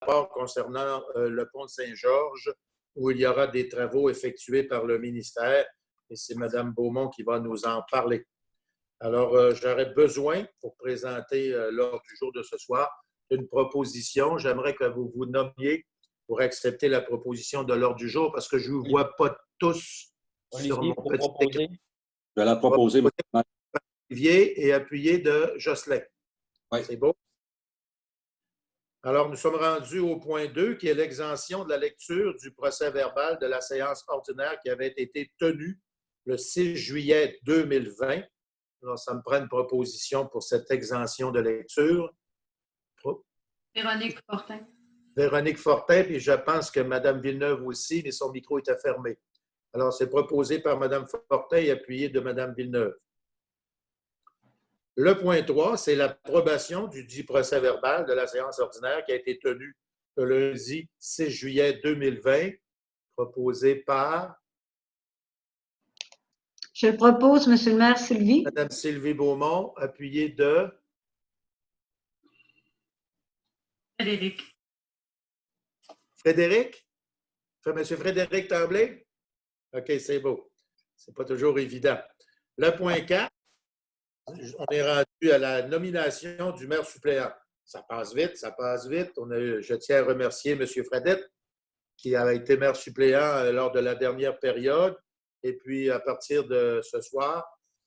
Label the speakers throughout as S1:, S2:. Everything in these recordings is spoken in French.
S1: rapport concernant le pont de Saint-Georges, où il y aura des travaux effectués par le ministère, et c'est Mme Beaumont qui va nous en parler. Alors, j'aurais besoin, pour présenter l'ordre du jour de ce soir, d'une proposition. J'aimerais que vous vous nommiez pour accepter la proposition de l'ordre du jour, parce que je ne vous vois pas tous sur mon petit écran.
S2: Je vais la proposer.
S1: Olivier et appuyé de Jocelyn.
S2: Oui.
S1: C'est beau? Alors, nous sommes rendus au point 2, qui est l'exemption de la lecture du procès-verbal de la séance ordinaire qui avait été tenue le 6 juillet 2020. Alors, ça me prend une proposition pour cette exemption de lecture.
S3: Véronique Fortin.
S1: Véronique Fortin, puis je pense que Mme Villeneuve aussi, mais son micro était fermé. Alors, c'est proposé par Mme Fortin et appuyé de Mme Villeneuve. Le point 3, c'est l'approbation du dit procès-verbal de la séance ordinaire qui a été tenue le lundi 6 juillet 2020, proposé par...
S4: Je le propose, M. le maire Sylvie.
S1: Mme Sylvie Beaumont, appuyée de...
S3: Frédéric.
S1: Frédéric? M. Frédéric Tremblay? OK, c'est beau. C'est pas toujours évident. Le point 4, on est rendu à la nomination du maire suppléant. Ça passe vite, ça passe vite. Je tiens à remercier M. Fredette, qui a été maire suppléant lors de la dernière période. Et puis, à partir de ce soir,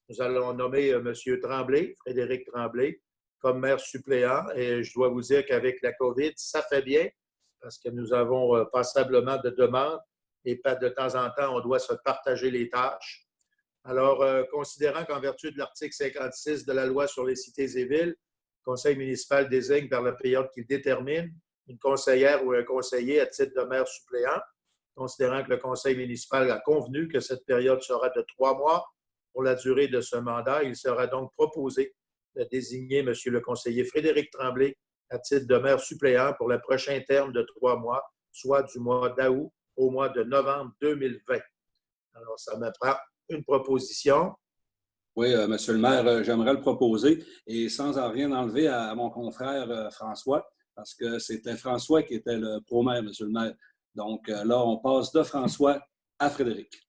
S1: nous allons nommer M. Tremblay, Frédéric Tremblay, comme maire suppléant. Et je dois vous dire qu'avec la COVID, ça fait bien, parce que nous avons passablement de demandes et pas de temps en temps, on doit se partager les tâches. Alors, considérant qu'en vertu de l'article 56 de la loi sur les cités et villes, le conseil municipal désigne par la période qu'il détermine une conseillère ou un conseiller à titre de maire suppléant, considérant que le conseil municipal a convenu que cette période sera de 3 mois pour la durée de ce mandat, il sera donc proposé de désigner M. le conseiller Frédéric Tremblay à titre de maire suppléant pour le prochain terme de 3 mois, soit du mois d'août au mois de novembre 2020. Alors, ça me prend une proposition.
S2: Oui, Monsieur le maire, j'aimerais le proposer et sans en rien enlever à mon confrère François, parce que c'était François qui était le pro-maire, Monsieur le maire. Donc là, on passe de François à Frédéric.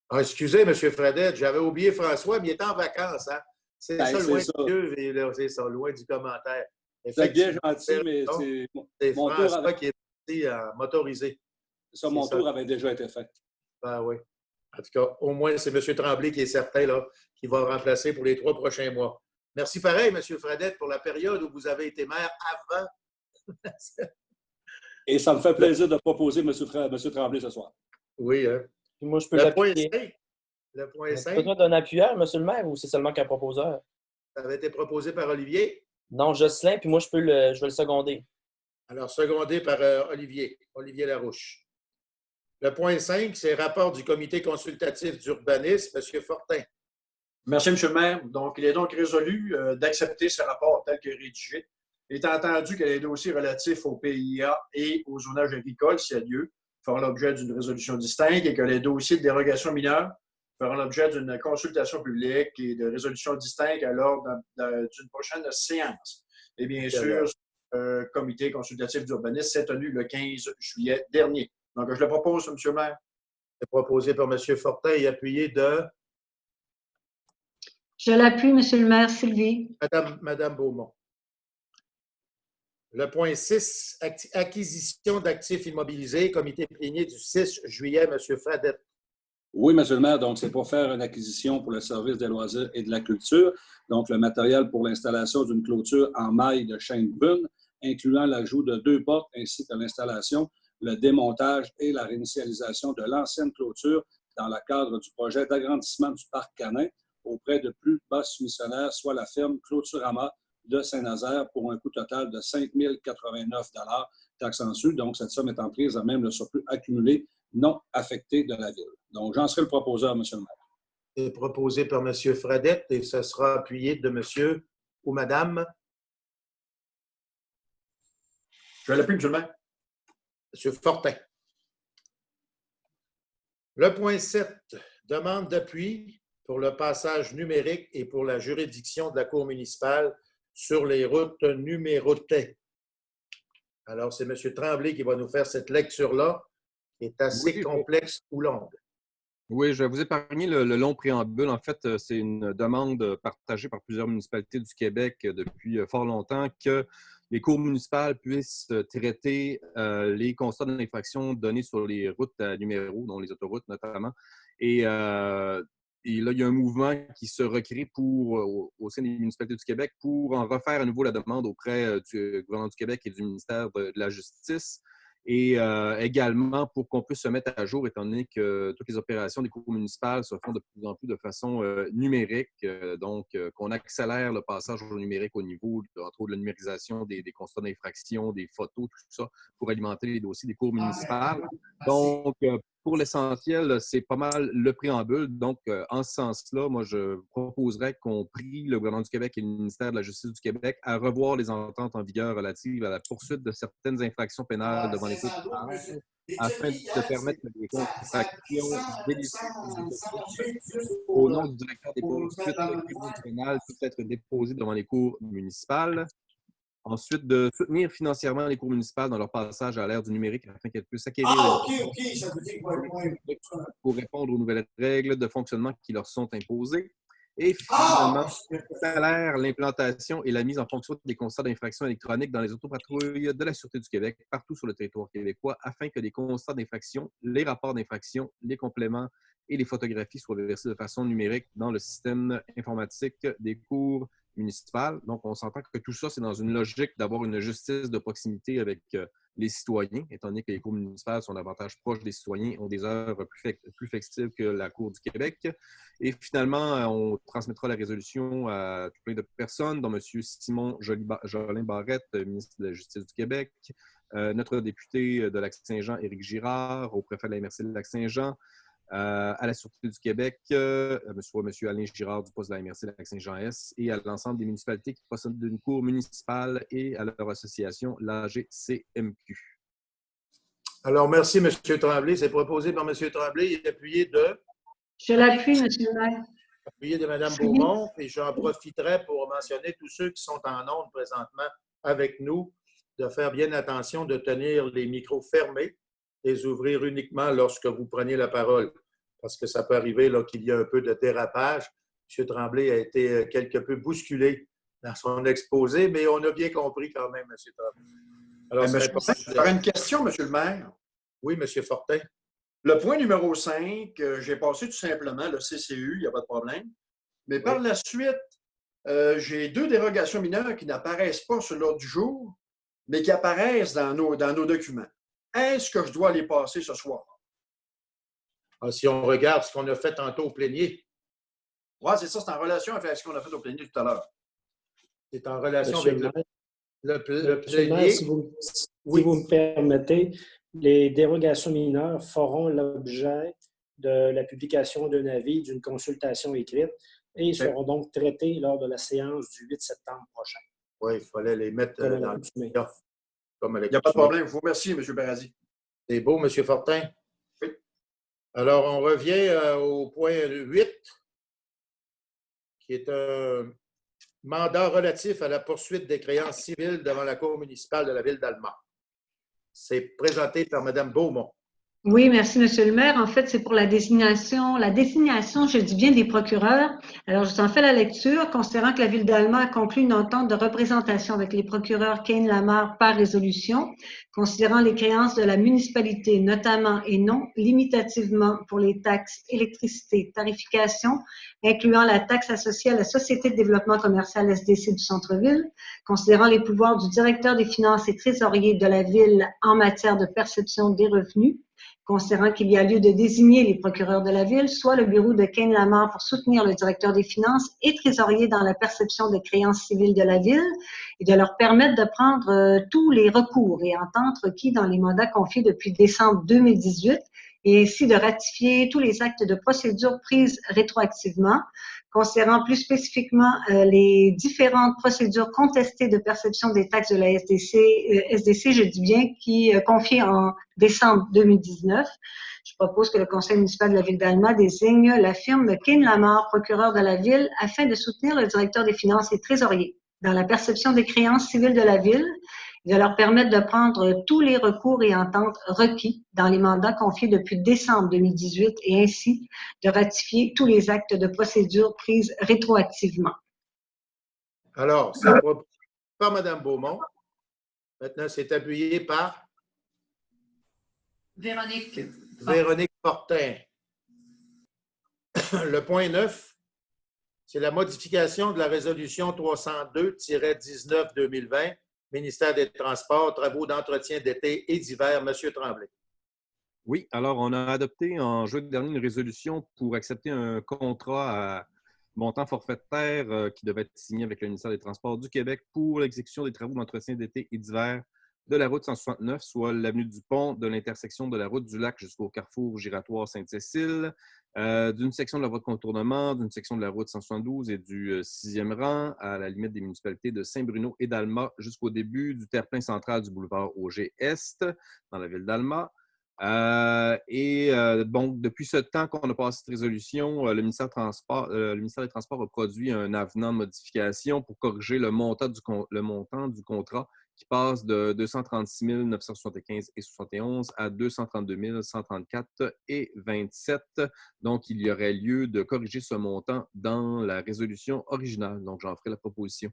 S1: Ah, excusez, M. Fredette, j'avais oublié François, mais il est en vacances. Hein? C'est ça, loin du Dieu, c'est ça, loin du commentaire.
S2: C'est bien gentil, mais
S1: c'est François qui est parti motorisé.
S2: Ça, mon tour avait déjà été fait.
S1: Ben oui. En tout cas, au moins, c'est M. Tremblay qui est certain, là, qui va le remplacer pour les 3 prochains mois. Merci pareil, M. Fredette, pour la période où vous avez été maire avant.
S2: Et ça me fait plaisir de proposer M. Tremblay ce soir.
S1: Oui. Hein.
S5: Moi, je peux l'appuyer.
S1: Le point 5.
S5: Tu as besoin d'un appuyeur, M. le maire, ou c'est seulement qu'un proposeur?
S1: Ça avait été proposé par Olivier?
S5: Non, Jocelyn, puis moi, je vais le seconder.
S1: Alors, secondé par Olivier Larouche. Le point 5, c'est rapport du comité consultatif d'urbanisme. M. Fortin.
S6: Merci, M. le maire. Donc, il est donc résolu d'accepter ce rapport tel que rédigé. Étant entendu que les dossiers relatifs au PIA et au zonage agricole, s'il y a lieu, feront l'objet d'une résolution distincte et que les dossiers de dérogation mineure feront l'objet d'une consultation publique et de résolution distincte à l'ordre d'une prochaine séance. Et bien sûr, le comité consultatif d'urbanisme s'est tenu le 15 juillet dernier. Donc, je le propose, M. le maire.
S1: C'est proposé par M. Fortin et appuyé de...
S4: Je l'appuie, M. le maire Sylvie.
S1: Mme Beaumont. Le point 6, acquisition d'actifs immobilisés, comité plénier du 6 juillet, M. Fredette.
S2: Oui, M. le maire, donc c'est pour faire une acquisition pour le service des loisirs et de la culture. Donc, le matériel pour l'installation d'une clôture en maille de chaîne brune, incluant l'ajout de 2 portes ainsi que l'installation, le démontage et la réinitialisation de l'ancienne clôture dans le cadre du projet d'agrandissement du parc canin auprès de plus bas soumissionnaire, soit la firme Clôturama de Saint-Nazaire pour un coût total de 5 089 taxes en sus. Donc, cette somme étant prise à même le surplus accumulé non affecté de la ville. Donc, j'en serai le proposeur, M. le maire.
S1: C'est proposé par M. Fredette et ce sera appuyé de M. ou Mme.
S6: Je l'appuie, M. le maire.
S1: M. Fortin. Le point 7, demande d'appui pour le passage numérique et pour la juridiction de la Cour municipale sur les routes numérotées. Alors, c'est M. Tremblay qui va nous faire cette lecture-là, qui est assez complexe ou longue.
S7: Oui, je vais vous épargner le long préambule. En fait, c'est une demande partagée par plusieurs municipalités du Québec depuis fort longtemps que les cours municipales puissent traiter les constats d'infraction donnés sur les routes à numéro, dont les autoroutes notamment. Et là, il y a un mouvement qui se recrée au sein des municipalités du Québec pour en refaire à nouveau la demande auprès du gouvernement du Québec et du ministère de la Justice. Et également pour qu'on puisse se mettre à jour, étant donné que toutes les opérations des cours municipales se font de plus en plus de façon numérique, donc qu'on accélère le passage au numérique au niveau, entre autres, de la numérisation des constats d'infraction, des photos, tout ça, pour alimenter les dossiers des cours municipales. Donc, pour l'essentiel, c'est pas mal le préambule. Donc, en ce sens-là, moi, je proposerais qu'on prie le gouvernement du Québec et le ministère de la Justice du Québec à revoir les ententes en vigueur relatives à la poursuite de certaines infractions pénales devant les cours afin de permettre que les infractions délivrées au nom du directeur des poursuites pénales puissent être déposées devant les cours municipales. Ensuite, de soutenir financièrement les cours municipales dans leur passage à l'ère du numérique afin qu'elles puissent acquérir pour répondre aux nouvelles règles de fonctionnement qui leur sont imposées. Et finalement, l'implantation et la mise en fonction des constats d'infraction électronique dans les autopatrouilles de la Sûreté du Québec partout sur le territoire québécois afin que les constats d'infraction, les rapports d'infraction, les compléments et les photographies soient versés de façon numérique dans le système informatique des cours municipales. Donc, on s'entend que tout ça, c'est dans une logique d'avoir une justice de proximité avec les citoyens, étant donné que les cours municipales sont davantage proches des citoyens, ont des heures plus flexibles que la Cour du Québec. Et finalement, on transmettra la résolution à plein de personnes, dont M. Simon Jolin-Barrette, ministre de la Justice du Québec, notre député de Lac-Saint-Jean, Éric Girard, au préfet de la MRC de Lac-Saint-Jean, à la Sûreté du Québec, soit M. Alain Girard du poste de la MRC de Lac-Saint-Jean-Est, et à l'ensemble des municipalités qui possèdent une cour municipale et à leur association, l'AGCMQ.
S1: Alors, merci, M. Tremblay. C'est proposé par M. Tremblay. Il est appuyé de...
S4: Je l'appuie, M. le maire.
S1: Appuyé de Mme Beaumont. Et j'en profiterai pour mentionner tous ceux qui sont en ondes présentement avec nous, de faire bien attention de tenir les micros fermés, les ouvrir uniquement lorsque vous prenez la parole, parce que ça peut arriver qu'il y a un peu de dérapage. M. Tremblay a été quelque peu bousculé dans son exposé, mais on a bien compris quand même, M. Tremblay. Alors,
S6: j'aurais une question, M. le maire.
S1: Oui, M. Fortin.
S6: Le point numéro 5, j'ai passé tout simplement le CCU, il n'y a pas de problème. Mais par la suite, j'ai 2 dérogations mineures qui n'apparaissent pas sur l'ordre du jour, mais qui apparaissent dans nos documents. Est-ce que je dois les passer ce soir?
S1: Si on regarde ce qu'on a fait tantôt au plénier.
S6: Oui, c'est ça, c'est en relation avec ce qu'on a fait au plénier tout à l'heure.
S1: C'est en relation
S8: Monsieur
S1: avec le
S8: Monsieur
S1: plénier.
S8: si vous me permettez, les dérogations mineures feront l'objet de la publication d'un avis, d'une consultation écrite et seront donc traitées lors de la séance du 8 septembre prochain.
S1: Oui, il fallait les mettre dans le
S6: Il n'y a pas de problème. Je vous remercie, M. Paradis.
S1: C'est beau, M. Fortin.
S6: Oui.
S1: Alors, on revient au point 8, qui est un mandat relatif à la poursuite des créances civiles devant la Cour municipale de la Ville d'Allemagne. C'est présenté par Mme Beaumont.
S4: Oui, merci, Monsieur le maire. En fait, c'est pour la désignation, je dis bien, des procureurs. Alors, je vous en fais la lecture. Considérant que la Ville d'Allemagne a conclu une entente de représentation avec les procureurs Kane Lamar par résolution, considérant les créances de la municipalité, notamment et non limitativement pour les taxes électricité, tarification, incluant la taxe associée à la Société de développement commercial SDC du centre-ville, considérant les pouvoirs du directeur des finances et trésorier de la Ville en matière de perception des revenus, considérant qu'il y a lieu de désigner les procureurs de la Ville, soit le bureau de Kane Lamar pour soutenir le directeur des finances et trésorier dans la perception des créances civiles de la Ville et de leur permettre de prendre tous les recours et ententes requis dans les mandats confiés depuis décembre 2018 et ainsi de ratifier tous les actes de procédure prises rétroactivement, considérant plus spécifiquement les différentes procédures contestées de perception des taxes de la SDC, je dis bien, qui confiées en décembre 2019. Je propose que le Conseil municipal de la Ville d'Allemagne désigne la firme de Kane Lamar, procureur de la Ville, afin de soutenir le directeur des finances et trésorier dans la perception des créances civiles de la Ville de leur permettre de prendre tous les recours et ententes requis dans les mandats confiés depuis décembre 2018 et ainsi de ratifier tous les actes de procédure pris rétroactivement.
S1: Alors, c'est proposé par Mme Beaumont. Maintenant, c'est appuyé par
S3: Véronique.
S1: Véronique Fortin. Le point 9, c'est la modification de la résolution 302-19-2020, ministère des Transports, travaux d'entretien d'été et d'hiver. Monsieur Tremblay.
S7: Oui, alors on a adopté en juin dernier une résolution pour accepter un contrat à montant forfaitaire qui devait être signé avec le ministère des Transports du Québec pour l'exécution des travaux d'entretien d'été et d'hiver de la route 169, soit l'avenue du Pont, de l'intersection de la route du Lac jusqu'au carrefour giratoire Sainte-Cécile, d'une section de la voie de contournement, d'une section de la route 172 et du 6e rang à la limite des municipalités de Saint-Bruno et d'Alma jusqu'au début du terre-plein central du boulevard Auger-Est dans la ville d'Alma. Donc, depuis ce temps qu'on a passé cette résolution, le ministère des Transports a produit un avenant de modification pour corriger le montant du contrat qui passe de 236 975 et 71 à 232 134 et 27. Donc, il y aurait lieu de corriger ce montant dans la résolution originale. Donc, j'en ferai la proposition.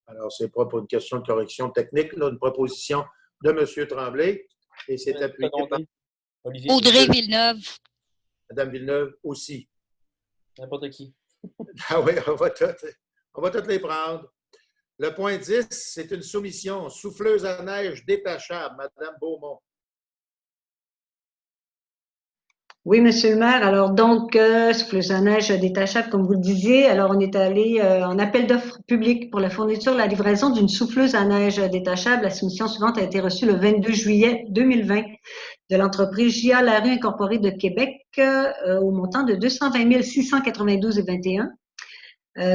S1: Alors, c'est pas pour une question de correction technique, là, une proposition de M. Tremblay. Et c'est appuyé par
S9: Audrey Villeneuve.
S1: Mme Villeneuve aussi.
S5: N'importe qui.
S1: Ah oui, on va toutes les prendre. Le point 10, c'est une soumission. Souffleuse à neige détachable, Mme Beaumont.
S4: Oui, Monsieur le maire. Alors donc, souffleuse à neige détachable, comme vous le disiez. Alors, on est allé en appel d'offres public pour la fourniture et la livraison d'une souffleuse à neige détachable. La soumission suivante a été reçue le 22 juillet 2020 de l'entreprise JA Larue Incorporée de Québec au montant de 220 692,21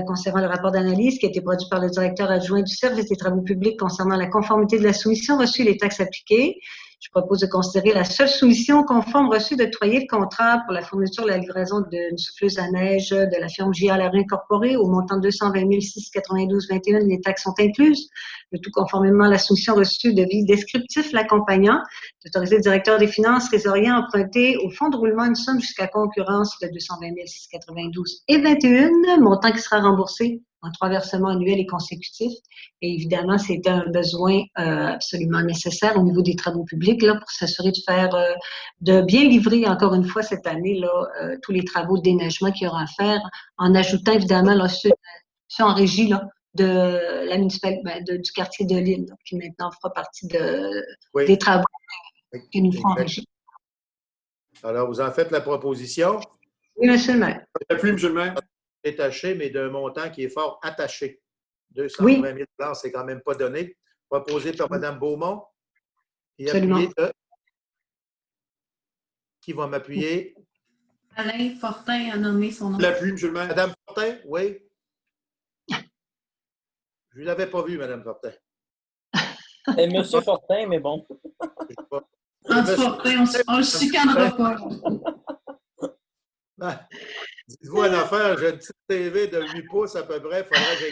S4: concernant le rapport d'analyse qui a été produit par le directeur adjoint du service des travaux publics concernant la conformité de la soumission reçue et les taxes appliquées. Je propose de considérer la seule soumission conforme reçue d'octroyer le contrat pour la fourniture et la livraison d'une souffleuse à neige de la firme JA Larue Incorporée au montant de 220 692,21. Les taxes sont incluses. Le tout conformément à la soumission reçue de vie descriptif l'accompagnant, d'autoriser le directeur des finances trésorier à emprunter au fonds de roulement une somme jusqu'à concurrence de 220 692,21, montant qui sera remboursé en 3 versements annuels et consécutifs. Et évidemment, c'était un besoin absolument nécessaire au niveau des travaux publics là, pour s'assurer de bien livrer encore une fois cette année là, tous les travaux de déneigement qu'il y aura à faire, en ajoutant évidemment là, ceux en régie là, de la municipalité du quartier de l'Île, qui maintenant fera partie des travaux que nous ferons en régie.
S1: Alors, vous en faites la proposition.
S4: Oui, Monsieur le maire.
S6: Appui, Monsieur le maire.
S1: Détaché, mais d'un montant qui est fort attaché. 220 000 $, c'est quand même pas donné. Proposé par Mme Beaumont. Et appuyé de... Qui va m'appuyer?
S3: Alain Fortin a nommé son nom.
S6: L'appui, M. le maire.
S1: Mme Fortin, oui. Je ne l'avais pas vu, Mme Fortin.
S5: Et M. Fortin, mais bon.
S3: Entre Fortin, on ne se chicanera pas.
S1: Dites-vous une affaire, j'ai une petite TV de 8 pouces à peu près, il faudrait que j'aille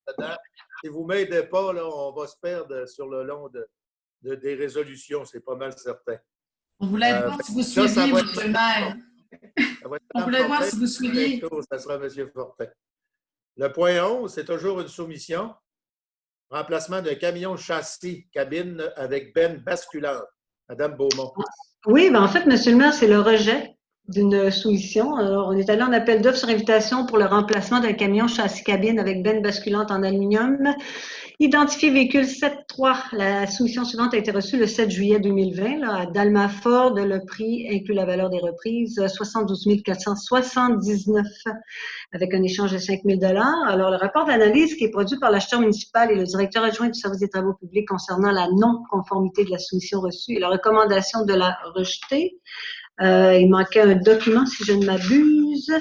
S1: dedans. Si vous ne m'aidez pas, là, on va se perdre sur le long des résolutions, c'est pas mal certain.
S3: On voulait voir si vous suiviez, M. le maire. On voulait voir si vous suiviez.
S1: Ça sera M. Fortin. Le point 11, c'est toujours une soumission. Remplacement d'un camion châssis cabine avec benne basculante. Mme Beaumont.
S4: Oui, bien en fait, Monsieur le maire, c'est le rejet d'une soumission. Alors, on est allé en appel d'offres sur invitation pour le remplacement d'un camion châssis cabine avec benne basculante en aluminium. Identifié véhicule 7.3. La soumission suivante a été reçue le 7 juillet 2020 là, à Dalma-Ford. Le prix inclut la valeur des reprises, 72 479 avec un échange de 5 000 $. Alors, le rapport d'analyse qui est produit par l'acheteur municipal et le directeur adjoint du service des travaux publics concernant la non-conformité de la soumission reçue et la recommandation de la rejeter. Il manquait un document, si je ne m'abuse.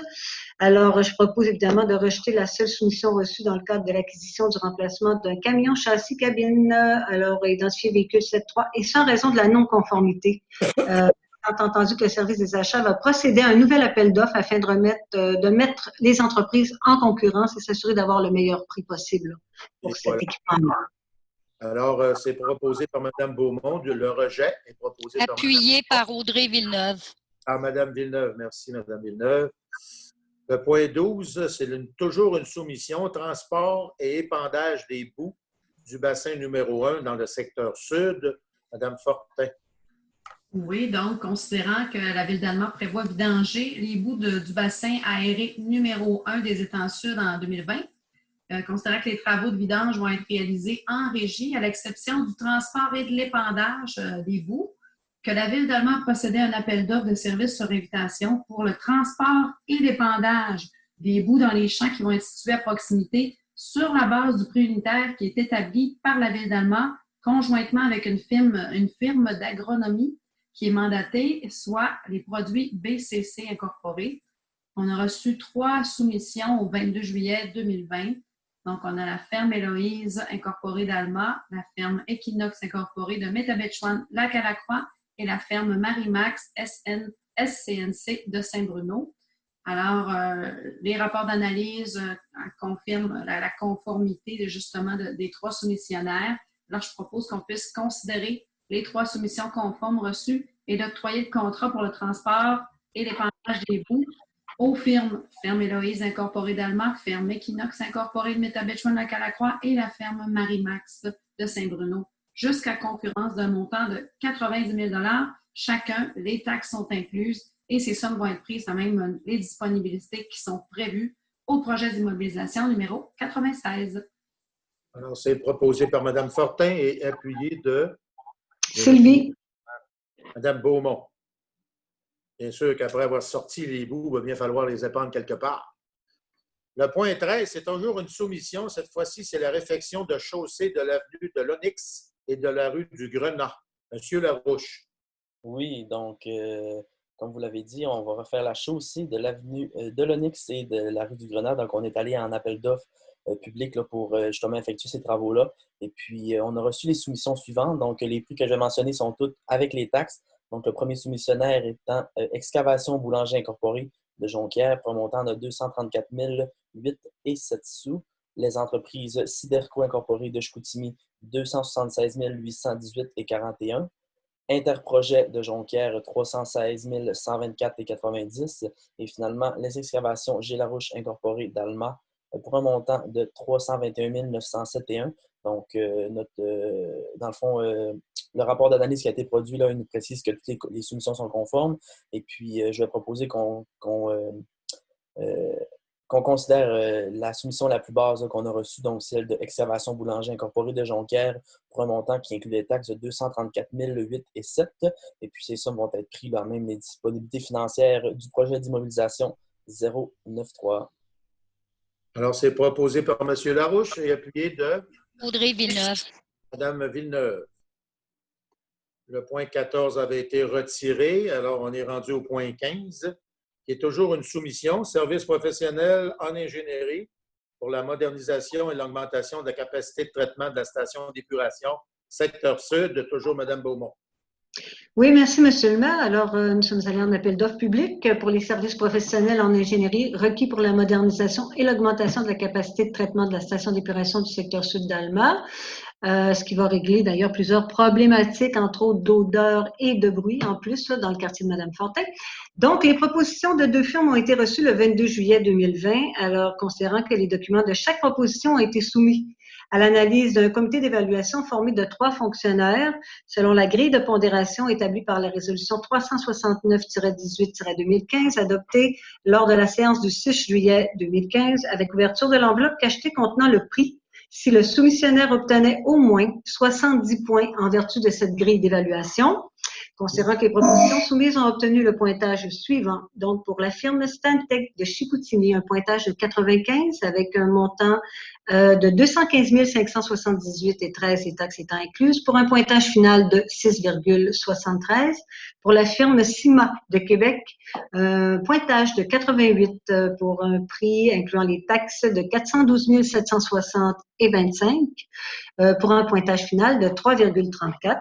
S4: Alors, je propose évidemment de rejeter la seule soumission reçue dans le cadre de l'acquisition du remplacement d'un camion châssis cabine, alors identifié véhicule 7.3, et sans raison de la non-conformité. Étant entendu que le service des achats va procéder à un nouvel appel d'offres afin de mettre les entreprises en concurrence et s'assurer d'avoir le meilleur prix possible pour cet équipement.
S1: Alors, c'est proposé par Mme Beaumont. Le rejet est proposé
S9: Appuyé par Audrey Villeneuve.
S1: par Mme Villeneuve. Merci, Mme Villeneuve. Le point 12, c'est toujours une soumission, transport et épandage des boues du bassin numéro 1 dans le secteur sud. Mme Fortin.
S3: Oui, donc, considérant que la Ville d'Alma prévoit vidanger les boues du bassin aéré numéro 1 des étangs sud en 2020, considérant que les travaux de vidange vont être réalisés en régie, à l'exception du transport et de l'épandage des boues, que la Ville d'Alma a procédé à un appel d'offres de services sur invitation pour le transport et l'épandage des boues dans les champs qui vont être situés à proximité sur la base du prix unitaire qui est établi par la Ville d'Alma, conjointement avec une firme d'agronomie qui est mandatée, soit les produits BCC Incorporés. On a reçu 3 soumissions au 22 juillet 2020. Donc, on a la ferme Héloïse Incorporée d'Alma, la ferme Equinox Incorporée de Métabetchouan-Lac-à-la-Croix et la ferme Marimax SCNC de Saint-Bruno. Alors, les rapports d'analyse confirment la conformité justement des 3 soumissionnaires. Alors, je propose qu'on puisse considérer les 3 soumissions conformes reçues et d'octroyer le contrat pour le transport et l'épandage des boues aux firmes Ferme Héloïse Incorporée d'Alma, Ferme Equinox Incorporée de Métabetchouan-Lac-à-la-Croix et la ferme Marimax de Saint-Bruno, jusqu'à concurrence d'un montant de 90 000 $ chacun. Les taxes sont incluses et ces sommes vont être prises à même les disponibilités qui sont prévues au projet d'immobilisation numéro 96.
S1: Alors, c'est proposé par Mme Fortin et appuyé de
S4: Sylvie.
S1: Mme Beaumont. Bien sûr qu'après avoir sorti les bouts, il va bien falloir les épandre quelque part. Le point 13, c'est toujours une soumission. Cette fois-ci, c'est la réfection de chaussée de l'avenue de l'Onyx et de la rue du Grenat. Monsieur Larouche.
S5: Oui, donc, comme vous l'avez dit, on va refaire la chaussée de l'avenue de l'Onyx et de la rue du Grenat. Donc, on est allé en appel d'offres public là, pour justement effectuer ces travaux-là. Et puis, on a reçu les soumissions suivantes. Donc, les prix que je vais mentionner sont tous avec les taxes. Donc, le premier soumissionnaire étant Excavation Boulanger Incorporée de Jonquière pour un montant de 234 008 et 7 sous. Les entreprises Siderco Incorporée de Chicoutimi, 276 818 et 41. Interprojet de Jonquière, 316 124 et 90. Et finalement, les excavations Gélarouche Incorporée d'Alma pour un montant de 321 907 et 1. Donc, dans le fond, le rapport d'analyse qui a été produit, là, il nous précise que toutes les soumissions sont conformes. Et puis, je vais proposer qu'on considère la soumission la plus basse qu'on a reçue, donc celle de Excavation Boulanger Incorporée de Jonquière, pour un montant qui inclut les taxes de 234 008 et 7. Et puis, ces sommes vont être prises dans même les disponibilités financières du projet d'immobilisation 093.
S1: Alors, c'est proposé par M. Larouche et appuyé de
S9: Audrey Villeneuve.
S1: Mme Villeneuve. Le point 14 avait été retiré. Alors, on est rendu au point 15, qui est toujours une soumission, service professionnel en ingénierie pour la modernisation et l'augmentation de la capacité de traitement de la station d'épuration secteur sud, toujours Mme Beaumont.
S4: Oui, merci, M. le maire. Alors, nous sommes allés en appel d'offres public pour les services professionnels en ingénierie requis pour la modernisation et l'augmentation de la capacité de traitement de la station d'épuration du secteur sud d'Alma, ce qui va régler d'ailleurs plusieurs problématiques, entre autres d'odeur et de bruit en plus là, dans le quartier de Mme Fortin. Donc, les propositions de 2 firmes ont été reçues le 22 juillet 2020, alors considérant que les documents de chaque proposition ont été soumis à l'analyse d'un comité d'évaluation formé de 3 fonctionnaires selon la grille de pondération établie par la résolution 369-18-2015 adoptée lors de la séance du 6 juillet 2015 avec ouverture de l'enveloppe cachetée contenant le prix si le soumissionnaire obtenait au moins 70 points en vertu de cette grille d'évaluation. Considérant que les propositions soumises ont obtenu le pointage suivant. Donc, pour la firme Stantec de Chicoutimi, un pointage de 95 avec un montant de 215 578 et 13 et taxes étant incluses, pour un pointage final de 6,73. Pour la firme CIMA de Québec, un pointage de 88 pour un prix incluant les taxes de 412 760 et 25, pour un pointage final de 3,34.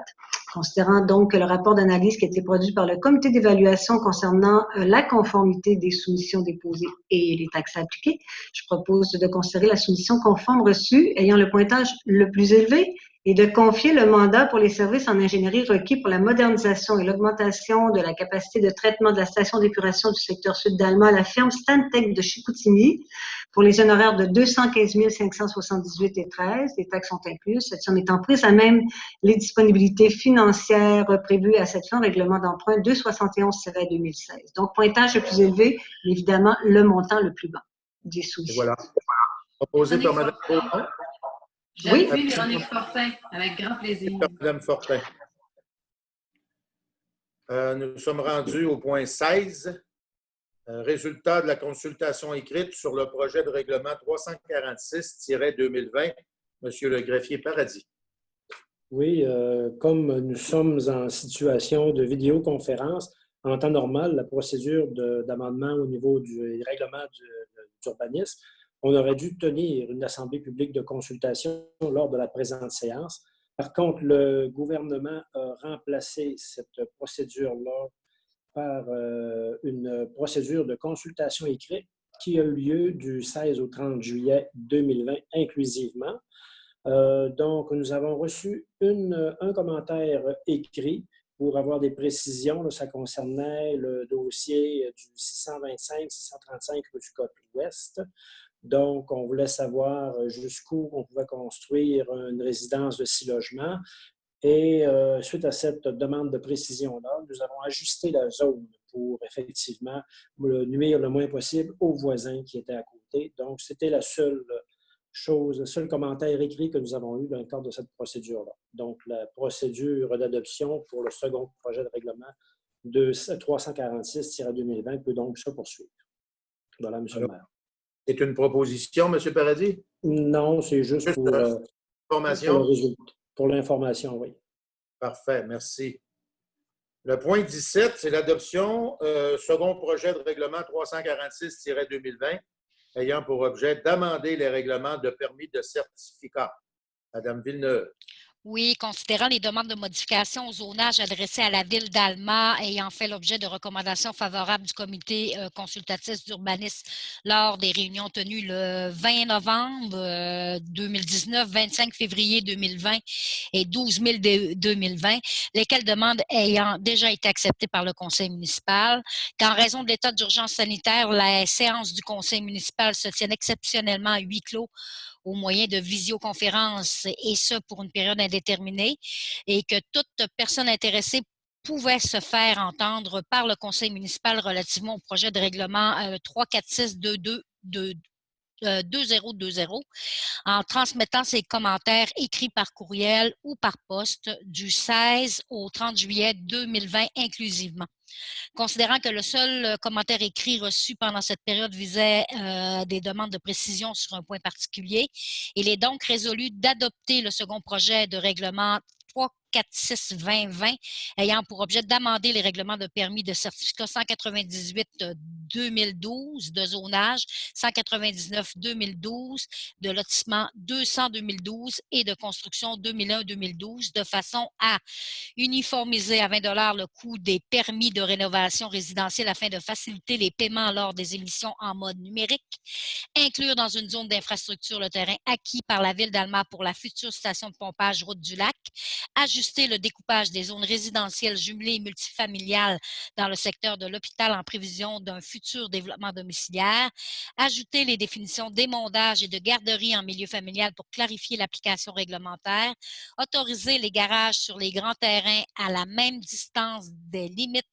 S4: Considérant donc que le rapport d'analyse qui a été produit par le comité d'évaluation concernant la conformité des soumissions déposées et les taxes appliquées, je propose de considérer la soumission conforme reçue ayant le pointage le plus élevé et de confier le mandat pour les services en ingénierie requis pour la modernisation et l'augmentation de la capacité de traitement de la station d'épuration du secteur sud d'Alma à la firme Stantec de Chicoutimi pour les honoraires de 215 578,13 Les taxes sont incluses. Cette somme étant prise à même les disponibilités financières prévues à cette fin, règlement d'emprunt 271-2016. Donc, pointage le plus élevé, mais évidemment, le montant le plus bas des sous.
S1: Voilà. Proposé par Mme Fortin.
S3: J'appuie Véronique Fortin, avec grand plaisir.
S1: Mme Fortin. Nous sommes rendus au point 16. Résultat de la consultation écrite sur le projet de règlement 346-2020. Monsieur le greffier Paradis.
S8: Oui, comme nous sommes en situation de vidéoconférence, en temps normal, la procédure d'amendement au niveau du règlement d'urbanisme, on aurait dû tenir une assemblée publique de consultation lors de la présente séance. Par contre, le gouvernement a remplacé cette procédure-là par une procédure de consultation écrite qui a eu lieu du 16 au 30 juillet 2020 inclusivement. Donc, nous avons reçu un commentaire écrit pour avoir des précisions. Là, ça concernait le dossier du 625-635 rue du Côte-Ouest. Donc, on voulait savoir jusqu'où on pouvait construire une résidence de 6 logements. Et suite à cette demande de précision-là, nous avons ajusté la zone pour effectivement nuire le moins possible aux voisins qui étaient à côté. Donc, c'était la seule chose, le seul commentaire écrit que nous avons eu dans le cadre de cette procédure-là. Donc, la procédure d'adoption pour le second projet de règlement de 346-2020 peut donc se poursuivre. Voilà, M. le maire.
S1: C'est une proposition, M. Paradis?
S8: Non, c'est juste pour l'information, oui.
S1: Parfait, merci. Le point 17, c'est l'adoption second projet de règlement 346-2020 ayant pour objet d'amender les règlements de permis de certificat. Madame Villeneuve.
S9: Oui, considérant les demandes de modification au zonage adressées à la Ville d'Alma ayant fait l'objet de recommandations favorables du comité consultatif d'urbanisme lors des réunions tenues le 20 novembre 2019, 25 février 2020 et 12 mai 2020, lesquelles demandes ayant déjà été acceptées par le conseil municipal, qu'en raison de l'état d'urgence sanitaire, la séance du conseil municipal se tienne exceptionnellement à huis clos au moyen de visioconférence, et ce pour une période indéterminée, et que toute personne intéressée pouvait se faire entendre par le conseil municipal relativement au projet de règlement 346-2020 en transmettant ses commentaires écrits par courriel ou par poste du 16 au 30 juillet 2020 inclusivement. Considérant que le seul commentaire écrit reçu pendant cette période visait des demandes de précision sur un point particulier, il est donc résolu d'adopter le second projet de règlement 346-2020 ayant pour objet d'amender les règlements de permis de certificat 198-2012 de zonage, 199-2012 de lotissement, 200-2012 et de construction 2001-2012 de façon à uniformiser à 20 $ le coût des permis de rénovation résidentielle afin de faciliter les paiements lors des émissions en mode numérique, inclure dans une zone d'infrastructure le terrain acquis par la Ville d'Alma pour la future station de pompage Route du Lac, ajuster le découpage des zones résidentielles jumelées et multifamiliales dans le secteur de l'hôpital en prévision d'un futur développement domiciliaire, ajouter les définitions d'émondage et de garderie en milieu familial pour clarifier l'application réglementaire, autoriser les garages sur les grands terrains à la même distance des limites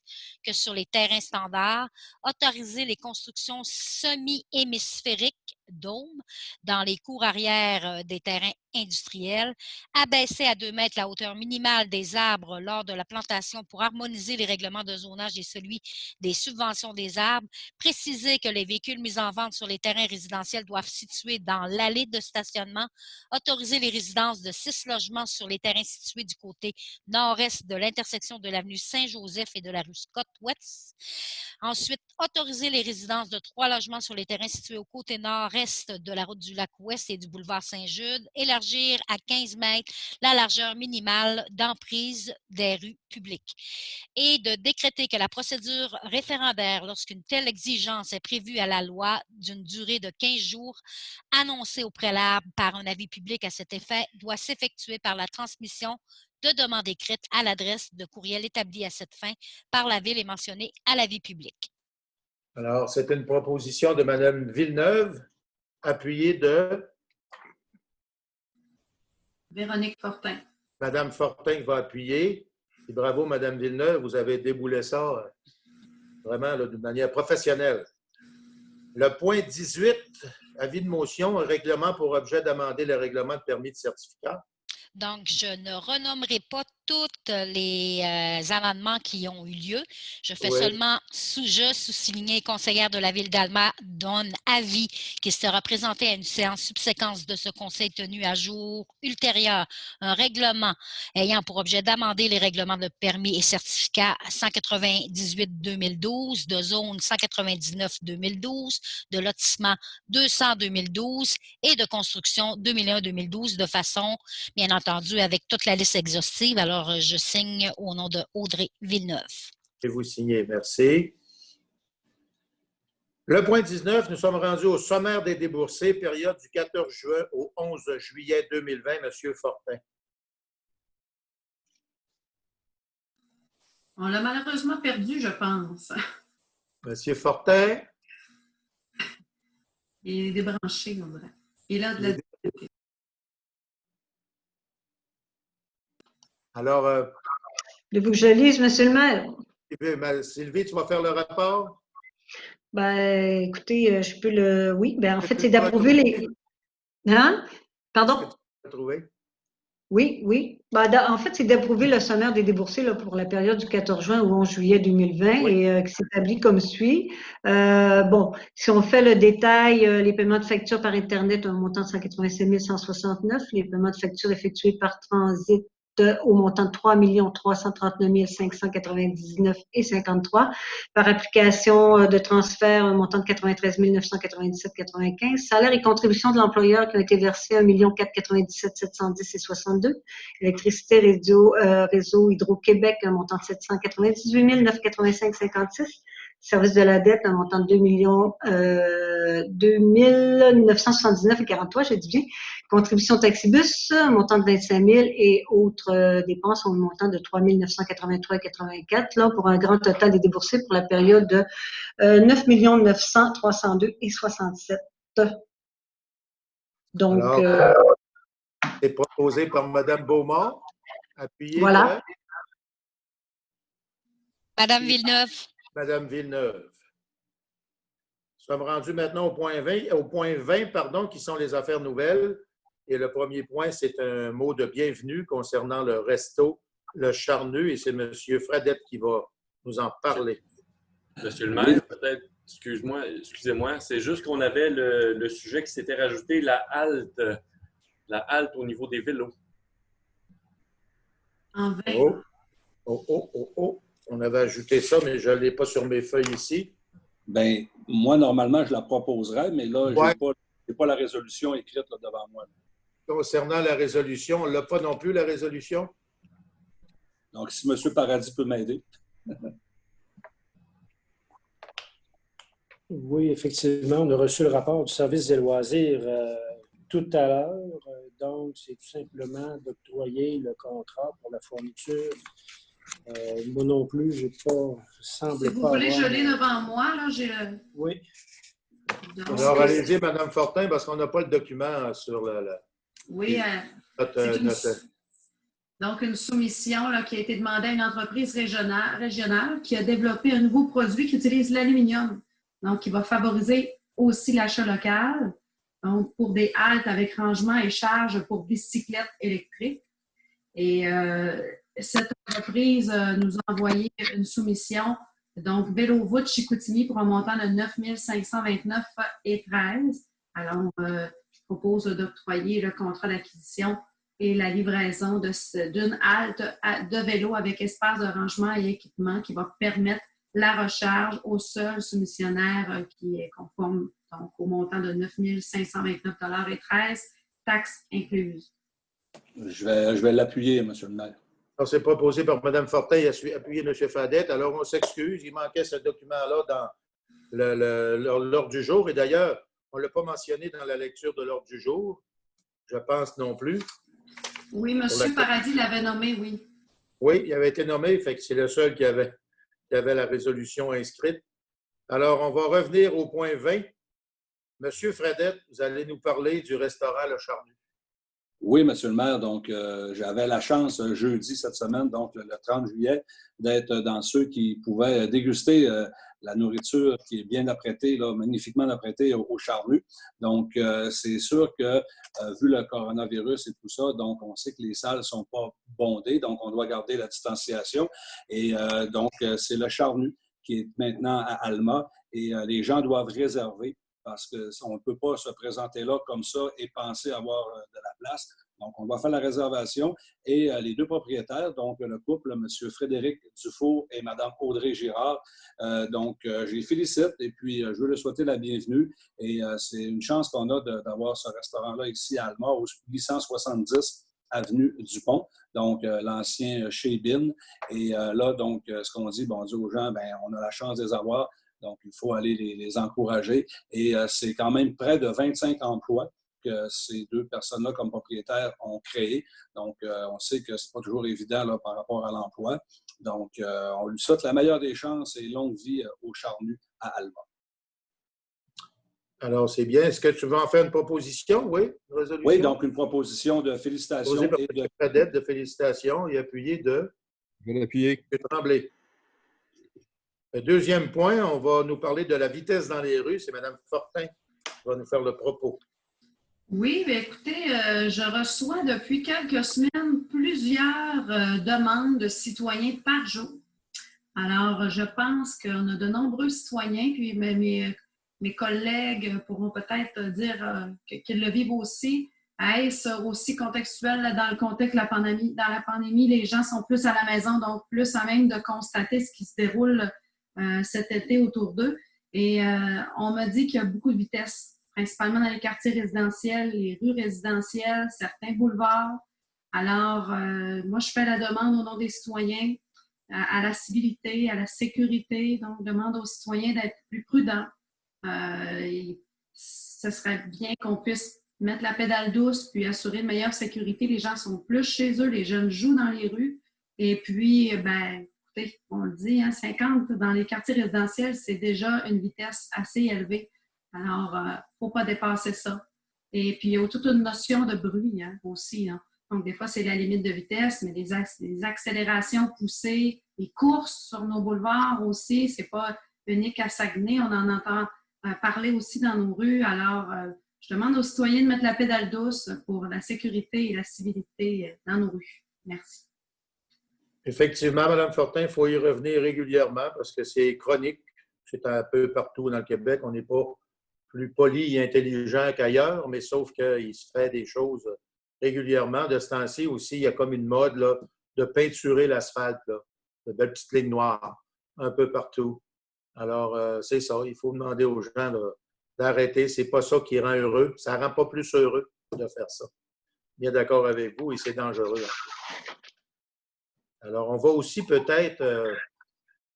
S9: que sur les terrains standards, autoriser les constructions semi-hémisphériques, dômes, dans les cours arrière des terrains industriels, abaisser à 2 mètres la hauteur minimale des arbres lors de la plantation pour harmoniser les règlements de zonage et celui des subventions des arbres, préciser que les véhicules mis en vente sur les terrains résidentiels doivent se situer dans l'allée de stationnement, autoriser les résidences de 6 logements sur les terrains situés du côté nord-est de l'intersection de l'avenue Saint-Joseph et de la rue Scott-Ouest. Ensuite, autoriser les résidences de 3 logements sur les terrains situés au côté nord nord-est de la route du Lac-Ouest et du boulevard Saint-Jude, élargir à 15 mètres la largeur minimale d'emprise des rues publiques et de décréter que la procédure référendaire, lorsqu'une telle exigence est prévue à la loi d'une durée de 15 jours, annoncée au préalable par un avis public à cet effet, doit s'effectuer par la transmission de demandes écrites à l'adresse de courriel établie à cette fin par la Ville et mentionnée à l'avis public.
S1: Alors, c'est une proposition de Mme Villeneuve, appuyée de
S3: Véronique Fortin.
S1: Mme Fortin qui va appuyer. Et bravo, Mme Villeneuve, vous avez déboulé ça vraiment d'une manière professionnelle. Le point 18, avis de motion, un règlement pour objet d'amender le règlement de permis de certificat.
S9: Donc, je ne renommerai pas tous les amendements qui ont eu lieu. Je fais seulement sous-signer conseillère de la Ville d'Alma donne avis qui sera présenté à une séance subséquente de ce conseil tenu à jour ultérieur un règlement ayant pour objet d'amender les règlements de permis et certificats 198-2012, de zone 199-2012, de lotissement 200-2012 et de construction 2001-2012 de façon, bien entendu, avec toute la liste exhaustive. Alors, je signe au nom de Audrey Villeneuve.
S1: Et vous signez, merci. Le point 19, nous sommes rendus au sommaire des déboursés, période du 14 juin au 11 juillet 2020. Monsieur Fortin.
S3: On l'a malheureusement perdu, je pense.
S1: Monsieur Fortin.
S3: Il est débranché, on dirait. Il a de la...
S1: Alors,
S4: Voulez-vous que je lise, Monsieur le maire?
S1: Sylvie, tu vas faire le rapport?
S4: Ben, écoutez, je peux le... Oui, ben en fait, c'est d'approuver les... Hein? Pardon? Oui, oui. Ben, en fait, c'est d'approuver le sommaire des déboursés là, pour la période du 14 juin au 11 juillet 2020 et qui s'établit comme suit. Bon, si on fait le détail, les paiements de factures par Internet, un montant de 187 169, les paiements de factures effectués par transit au montant de 3 339 599 et 53. Par application de transfert, un montant de 93 997,95. Salaires et contributions de l'employeur qui ont été versés 1 497 710 et 62. Électricité, réseau Hydro-Québec, un montant de 798 985,56. Service de la dette, un montant de 2 979,43, j'ai dit bien. Contribution taxibus, un montant de 25 000 et autres dépenses, un montant de 3 983,84, là, pour un grand total des déboursés pour la période de 9 900 302 et 67. Donc,
S1: c'est proposé par Mme Beaumont, appuyé
S4: voilà.
S9: Madame Villeneuve.
S1: Madame Villeneuve. Nous sommes rendus maintenant au point 20, pardon, qui sont les affaires nouvelles. Et le premier point, c'est un mot de bienvenue concernant le resto Le Charnu. Et c'est M. Fradette qui va nous en parler.
S10: Monsieur le maire, peut-être, excusez-moi, c'est juste qu'on avait le sujet qui s'était rajouté, la halte au niveau des vélos.
S3: En 20.
S1: Oh. On avait ajouté ça, mais je ne l'ai pas sur mes feuilles ici.
S2: Bien, moi, normalement, je la proposerais, mais là, je n'ai pas la résolution écrite là, devant moi.
S1: Concernant la résolution, on ne l'a pas non plus, la résolution?
S2: Donc, si M. Paradis peut m'aider.
S8: Oui, effectivement, on a reçu le rapport du service des loisirs tout à l'heure. Donc, c'est tout simplement d'octroyer le contrat pour la fourniture. Moi non plus, je semble
S3: si vous
S8: pas
S3: voulez,
S8: avoir...
S3: je l'ai devant moi. Là, j'ai le...
S8: Oui.
S1: Alors, allez-y, Mme Fortin, parce qu'on n'a pas le document sur la...
S3: Oui, donc une soumission là, qui a été demandée à une entreprise régionale qui a développé un nouveau produit qui utilise l'aluminium. Donc, qui va favoriser aussi l'achat local. Donc, pour des haltes avec rangement et charge pour bicyclettes électriques. Et cette entreprise nous a envoyé une soumission, donc Vélo-Voûte Chicoutimi pour un montant de 9 529,13. Alors, je propose d'octroyer le contrat d'acquisition et la livraison d'une halte de vélo avec espace de rangement et équipement qui va permettre la recharge au seul soumissionnaire qui est conforme donc au montant de 9 529,13 $, taxes incluses.
S2: Je vais l'appuyer, M. le maire.
S1: Alors, c'est proposé par Mme Fortin et appuyé M. Fadette. Alors, on s'excuse. Il manquait ce document-là dans l'ordre du jour. Et d'ailleurs, on ne l'a pas mentionné dans la lecture de l'ordre du jour. Je pense non plus.
S3: Oui, M. Paradis l'avait nommé, oui.
S1: Oui, il avait été nommé, fait que c'est le seul qui avait la résolution inscrite. Alors, on va revenir au point 20. Monsieur Fredette, vous allez nous parler du restaurant Le Charnu.
S2: Oui, M. le maire. Donc, j'avais la chance jeudi cette semaine, donc le 30 juillet, d'être dans ceux qui pouvaient déguster la nourriture qui est bien apprêtée, là, magnifiquement apprêtée au Charnu. Donc, c'est sûr que, vu le coronavirus et tout ça, donc on sait que les salles ne sont pas bondées, donc on doit garder la distanciation. Et donc, c'est le Charnu qui est maintenant à Alma et les gens doivent réserver, parce qu'on ne peut pas se présenter là comme ça et penser avoir de la place. Donc, on va faire la réservation. Et les deux propriétaires, donc le couple, M. Frédéric Dufault et Mme Audrey Girard, donc je les félicite et puis je veux leur souhaiter la bienvenue. Et c'est une chance qu'on a d'avoir ce restaurant-là ici à Alma, au 870 avenue Dupont, donc l'ancien Chez Bin. Et là, donc, ce qu'on dit, bon, on dit aux gens, bien, on a la chance de les avoir. Donc, il faut aller les encourager. Et c'est quand même près de 25 emplois que ces deux personnes-là, comme propriétaires, ont créé. Donc, on sait que ce n'est pas toujours évident là, par rapport à l'emploi. Donc, on lui souhaite la meilleure des chances et longue vie au Charnu à Alma.
S1: Alors, c'est bien. Est-ce que tu veux en faire une proposition? Oui, une résolution?
S2: Oui, donc une proposition de félicitations.
S1: Proposée par M. Fredette de félicitations et appuyée de
S7: Je vais l'appuyer.
S1: M. Tremblay. Le deuxième point, on va nous parler de la vitesse dans les rues. C'est Mme Fortin qui va nous faire le propos.
S3: Oui, bien écoutez, je reçois depuis quelques semaines plusieurs demandes de citoyens par jour. Alors, je pense qu'on a de nombreux citoyens, puis mes collègues pourront peut-être dire qu'ils le vivent aussi. Est-ce aussi contextuel dans le contexte de la pandémie? Dans la pandémie, les gens sont plus à la maison, donc plus à même de constater ce qui se déroule cet été autour d'eux. Et on m'a dit qu'il y a beaucoup de vitesse, principalement dans les quartiers résidentiels, les rues résidentielles, certains boulevards. Alors, moi, je fais la demande au nom des citoyens à la civilité, à la sécurité. Donc, je demande aux citoyens d'être plus prudents. Ce serait bien qu'on puisse mettre la pédale douce puis assurer une meilleure sécurité. Les gens sont plus chez eux, les jeunes jouent dans les rues. Et puis, ben, écoutez, on le dit, 50 dans les quartiers résidentiels, c'est déjà une vitesse assez élevée. Alors, il ne faut pas dépasser ça. Et puis, il y a toute une notion de bruit aussi. Donc, des fois, c'est la limite de vitesse, mais des accélérations poussées, les courses sur nos boulevards aussi, ce n'est pas unique à Saguenay. On en entend parler aussi dans nos rues. Alors, je demande aux citoyens de mettre la pédale douce pour la sécurité et la civilité dans nos rues. Merci.
S1: Effectivement, Mme Fortin, il faut y revenir régulièrement parce que c'est chronique. C'est un peu partout dans le Québec. On n'est pas plus poli et intelligent qu'ailleurs, mais sauf qu'il se fait des choses régulièrement. De ce temps-ci aussi, il y a comme une mode là, de peinturer l'asphalte, de belles petites lignes noires un peu partout. Alors, c'est ça. Il faut demander aux gens d'arrêter. Ce n'est pas ça qui rend heureux. Ça ne rend pas plus heureux de faire ça. Bien d'accord avec vous et c'est dangereux. Alors, on va aussi peut-être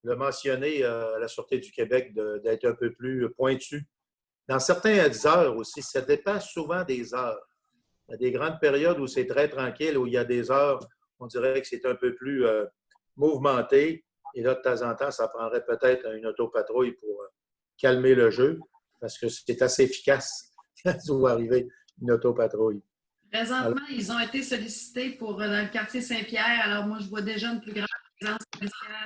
S1: le mentionner à la Sûreté du Québec d'être un peu plus pointu. Dans certaines heures aussi, ça dépend souvent des heures. Il y a des grandes périodes où c'est très tranquille, où il y a des heures, on dirait que c'est un peu plus mouvementé. Et là, de temps en temps, ça prendrait peut-être une autopatrouille pour calmer le jeu, parce que c'est assez efficace quand il doit arriver une autopatrouille.
S3: Présentement, ils ont été sollicités dans le quartier Saint-Pierre. Alors, moi, je vois déjà une plus grande présence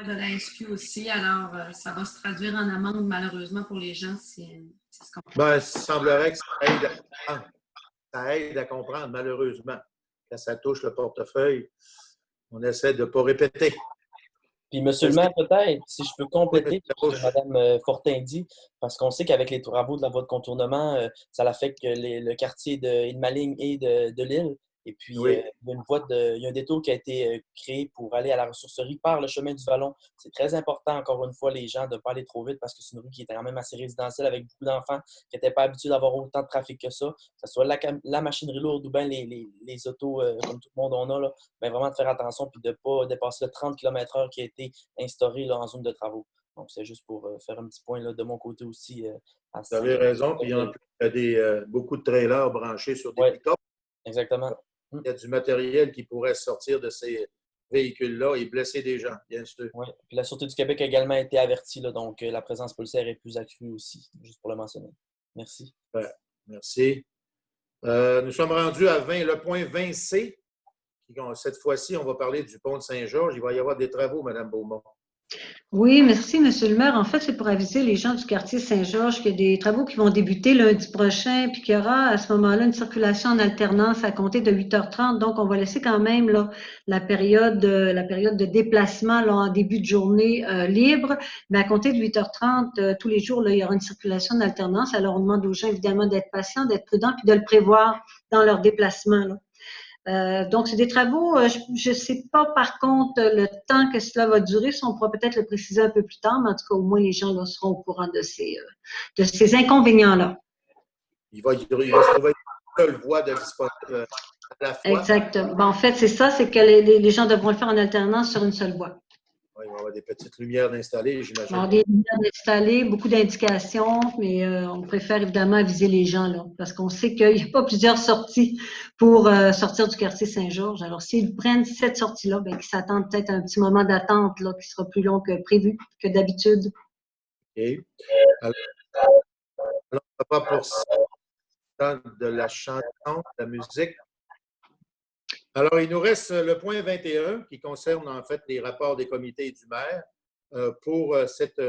S3: de la SQ aussi. Alors, ça va se traduire en amende, malheureusement, pour les gens. Si ce qu'on...
S1: Bien, il semblerait que ça aide à comprendre, malheureusement. Quand ça touche le portefeuille, on essaie de ne pas répéter.
S5: Puis, M. le maire, peut-être, si je peux compléter ce que Mme Fortin dit, parce qu'on sait qu'avec les travaux de la voie de contournement, ça affecte le quartier de Île-Maligne et de l'île. Et puis,
S1: Oui.
S5: il y a un détour qui a été créé pour aller à la ressourcerie par le chemin du Vallon. C'est très important, encore une fois, les gens, de ne pas aller trop vite parce que c'est une rue qui est quand même assez résidentielle avec beaucoup d'enfants qui n'étaient pas habitués d'avoir autant de trafic que ça. Que ce soit la machinerie lourde ou bien les autos, comme tout le monde on a, là, bien vraiment de faire attention et de ne pas dépasser le 30 km/h qui a été instauré là, en zone de travaux. Donc, c'est juste pour faire un petit point là, de mon côté aussi.
S1: Vous avez raison. Puis en plus, il y a beaucoup de trailers branchés sur des pick-up.
S5: Exactement.
S1: Il y a du matériel qui pourrait sortir de ces véhicules-là et blesser des gens, bien sûr.
S5: Oui. Puis la Sûreté du Québec a également été avertie, là, donc la présence policière est plus accrue aussi, juste pour le mentionner. Merci.
S1: Ouais, merci. Nous sommes rendus à le point 20C. Cette fois-ci, on va parler du pont de Saint-Georges. Il va y avoir des travaux, Mme Beaumont.
S4: Oui, merci, Monsieur le maire. En fait, c'est pour aviser les gens du quartier Saint-Georges qu'il y a des travaux qui vont débuter lundi prochain, puis qu'il y aura à ce moment-là une circulation en alternance à compter de 8h30. Donc, on va laisser quand même là, la période de déplacement là, en début de journée libre. Mais à compter de 8h30, tous les jours, là, il y aura une circulation en alternance. Alors, on demande aux gens, évidemment, d'être patients, d'être prudents, puis de le prévoir dans leur déplacement, là. Donc, c'est des travaux, je ne sais pas par contre le temps que cela va durer, si on pourra peut-être le préciser un peu plus tard, mais en tout cas, au moins les gens là, seront au courant de ces inconvénients-là.
S1: Il va se trouver une seule voie de disponible à la fois.
S4: Exactement. Ben, en fait, c'est ça, c'est que les gens devront le faire en alternance sur une seule voie.
S1: Oui, il va y avoir des petites lumières d'installer, j'imagine.
S4: Alors, des lumières d'installer, beaucoup d'indications, mais on préfère évidemment aviser les gens, là, parce qu'on sait qu'il n'y a pas plusieurs sorties pour sortir du quartier Saint-Georges. Alors, s'ils prennent cette sortie-là, ben, qu'ils s'attendent peut-être à un petit moment d'attente là, qui sera plus long que prévu, que d'habitude.
S1: OK. Alors, on va pas pour ça de la chanson, de la musique. Alors, il nous reste le point 21 qui concerne en fait les rapports des comités du maire. Pour cette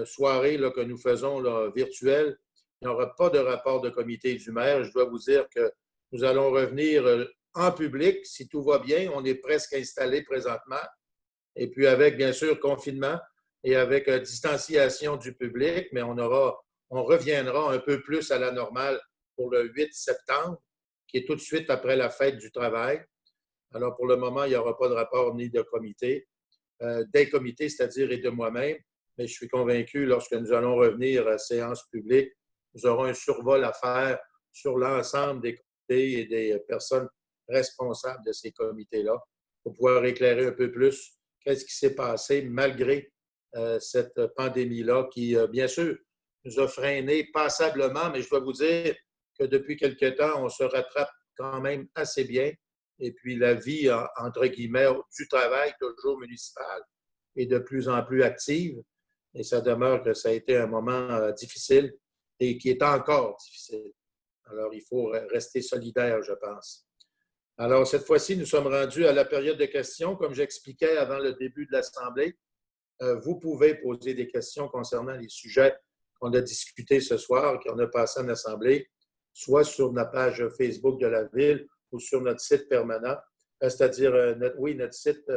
S1: soirée là, que nous faisons là, virtuelle, il n'y aura pas de rapport de comité du maire. Je dois vous dire que nous allons revenir en public si tout va bien. On est presque installé présentement. Et puis avec, bien sûr, confinement et avec distanciation du public, mais on reviendra un peu plus à la normale pour le 8 septembre, qui est tout de suite après la fête du travail. Alors, pour le moment, il n'y aura pas de rapport ni de comité, des comités, c'est-à-dire et de moi-même, mais je suis convaincu, lorsque nous allons revenir à séance publique, nous aurons un survol à faire sur l'ensemble des comités et des personnes responsables de ces comités-là pour pouvoir éclairer un peu plus qu'est-ce qui s'est passé malgré cette pandémie-là qui, bien sûr, nous a freinés passablement, mais je dois vous dire que depuis quelque temps, on se rattrape quand même assez bien. Et puis la vie, entre guillemets, du travail, toujours municipal, est de plus en plus active. Et ça demeure que ça a été un moment difficile et qui est encore difficile. Alors, il faut rester solidaire, je pense. Alors, cette fois-ci, nous sommes rendus à la période de questions. Comme j'expliquais avant le début de l'Assemblée, vous pouvez poser des questions concernant les sujets qu'on a discutés ce soir, qu'on a passés en Assemblée, soit sur la page Facebook de la Ville ou sur notre site permanent, c'est-à-dire notre site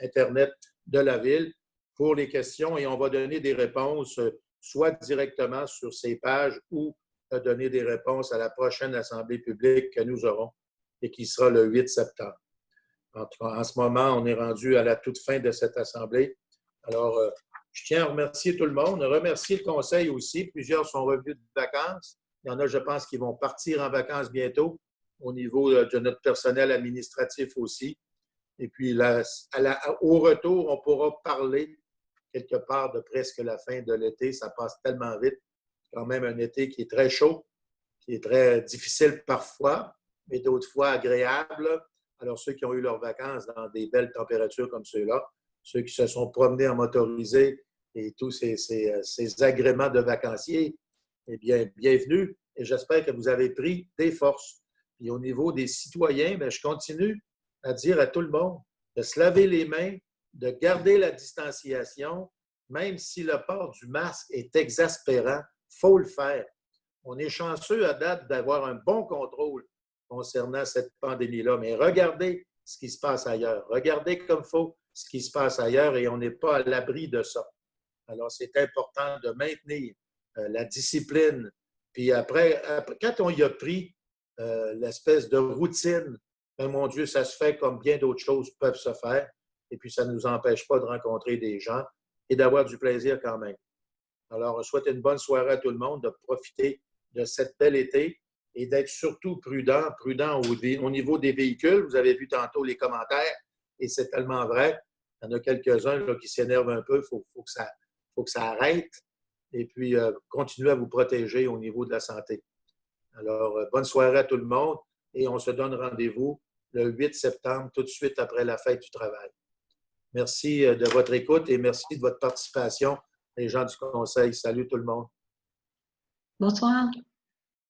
S1: Internet de la Ville pour les questions et on va donner des réponses soit directement sur ces pages ou donner des réponses à la prochaine Assemblée publique que nous aurons et qui sera le 8 septembre. En ce moment, on est rendu à la toute fin de cette Assemblée. Alors, je tiens à remercier tout le monde, remercier le Conseil aussi. Plusieurs sont revenus de vacances. Il y en a, je pense, qui vont partir en vacances bientôt au niveau de notre personnel administratif aussi. Et puis, au retour, on pourra parler quelque part de presque la fin de l'été. Ça passe tellement vite. C'est quand même un été qui est très chaud, qui est très difficile parfois, mais d'autres fois agréable. Alors, ceux qui ont eu leurs vacances dans des belles températures comme ceux-là, ceux qui se sont promenés en motorisé et tous ces agréments de vacanciers, eh bien, bienvenue. Et j'espère que vous avez pris des forces. Et au niveau des citoyens, bien, je continue à dire à tout le monde de se laver les mains, de garder la distanciation, même si le port du masque est exaspérant, il faut le faire. On est chanceux à date d'avoir un bon contrôle concernant cette pandémie-là, mais regardez ce qui se passe ailleurs. Regardez comme il faut ce qui se passe ailleurs et on n'est pas à l'abri de ça. Alors, c'est important de maintenir la discipline. Puis après, quand on y a pris, l'espèce de routine. Mais mon Dieu, ça se fait comme bien d'autres choses peuvent se faire. Et puis, ça ne nous empêche pas de rencontrer des gens et d'avoir du plaisir quand même. Alors, on souhaite une bonne soirée à tout le monde, de profiter de cette belle été et d'être surtout prudent au niveau des véhicules. Vous avez vu tantôt les commentaires et c'est tellement vrai. Il y en a quelques-uns là, qui s'énervent un peu. Il faut que ça arrête. Et puis, continuez à vous protéger au niveau de la santé. Alors, bonne soirée à tout le monde et on se donne rendez-vous le 8 septembre, tout de suite après la fête du travail. Merci de votre écoute et merci de votre participation, les gens du Conseil. Salut tout le monde.
S4: Bonsoir.